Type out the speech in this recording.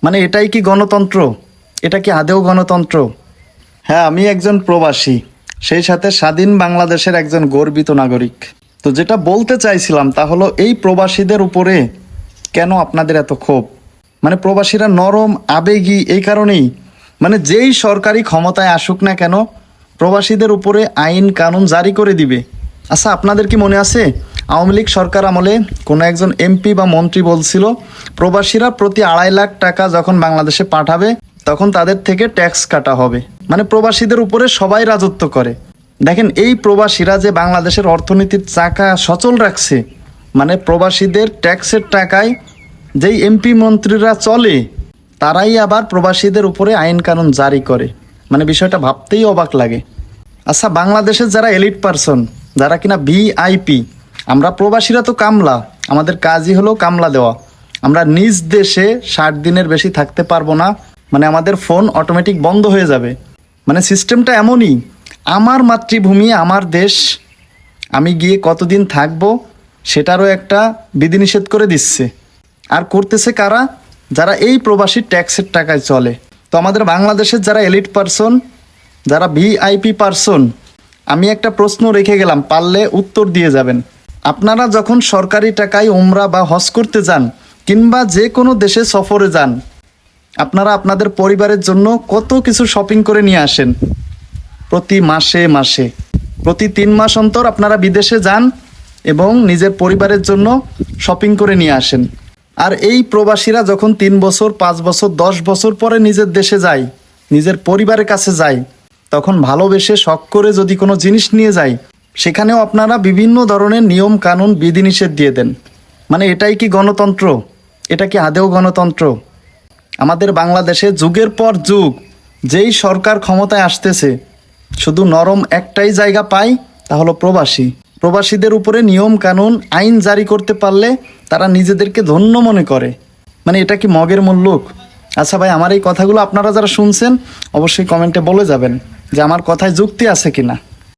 মানে এটাই কি গণতন্ত্র? এটা কি আদেও গণতন্ত্র? হ্যাঁ, আমি একজন প্রবাসী, সেই সাথে স্বাধীন বাংলাদেশের একজন গর্বিত নাগরিক। তো যেটা বলতে চাইছিলাম তা হলো, এই প্রবাসীদের উপরে কেন আপনাদের এত ক্ষোভ? মানে প্রবাসীরা নরম আবেগী এই কারণেই, মানে যেই সরকারি ক্ষমতায় আসুক না কেন প্রবাসীদের উপরে আইন কানুন জারি করে দিবে। আচ্ছা, আপনাদের কি মনে আছে আওয়ামী লীগ সরকার আমলে কোনো একজন এমপি বা মন্ত্রী বলছিল প্রবাসীরা প্রতি 2.5 লাখ টাকা যখন বাংলাদেশে পাঠাবে তখন তাদের থেকে ট্যাক্স কাটা হবে। মানে প্রবাসীদের উপরে সবাই রাজত্ব করে। দেখেন, এই প্রবাসীরা যে বাংলাদেশের অর্থনীতির চাকা সচল রাখছে, মানে প্রবাসীদের ট্যাক্সের টাকায় যেই এমপি মন্ত্রীরা চলে, তারাই আবার প্রবাসীদের উপরে আইন কানুন জারি করে। মানে বিষয়টা ভাবতেই অবাক লাগে। আচ্ছা, বাংলাদেশের যারা এলিট পারসন, যারা কিনা ভিআইপি, আমরা প্রবাসীরা তো কামলা, আমাদের কাজই হলো কামলা দেওয়া। আমরা নিজ দেশে 60 দিনের বেশি থাকতে পারবো না, মানে আমাদের ফোন অটোমেটিক বন্ধ হয়ে যাবে। মানে সিস্টেমটা এমনই, আমার মাতৃভূমি আমার দেশ, আমি গিয়ে কতদিন থাকবো সেটারও একটা বিধিনিষেধ করে দিচ্ছে। আর করতেছে কারা? যারা এই প্রবাসী ট্যাক্সের টাকায় চলে। তো আমাদের বাংলাদেশের যারা এলিট পারসন, যারা ভিআইপি পারসন, আমি একটা প্রশ্ন রেখে গেলাম, পারলে উত্তর দিয়ে যাবেন। আপনারা যখন সরকারি টাকায় উমরা বা হজ করতে যান কিংবা যে কোনো দেশে সফরে যান, আপনারা আপনাদের পরিবারের জন্য কত কিছু শপিং করে নিয়ে আসেন। প্রতি মাসে মাসে, প্রতি 3 মাস অন্তর আপনারা বিদেশে যান এবং নিজের পরিবারের জন্য শপিং করে নিয়ে আসেন। আর এই প্রবাসীরা যখন 3 বছর 5 বছর 10 বছর পরে নিজের দেশে যায়, নিজের পরিবারের কাছে যায়, তখন ভালোবেসে শখ করে যদি কোনো জিনিস নিয়ে যায়, সেখানেও আপনারা বিভিন্ন ধরনের নিয়ম কানুন বিধিনিষেধ দিয়ে দেন। মানে এটাই কি গণতন্ত্র? এটা কি আদেও গণতন্ত্র? আমাদের বাংলাদেশে যুগের পর যুগ যেই সরকার ক্ষমতায় আসতেছে, শুধু নরম একটাই জায়গা পায়, তা হলো প্রবাসী। প্রবাসীদের উপরে নিয়ম কানুন আইন জারি করতে পারলে তারা নিজেদেরকে ধন্য মনে করে। মানে এটা কি মগের মুল্লুক? আচ্ছা ভাই, আমার এই কথাগুলো আপনারা যারা শুনছেন অবশ্যই কমেন্টে বলে যাবেন যে আমার কথায় যুক্তি আছে কিনা।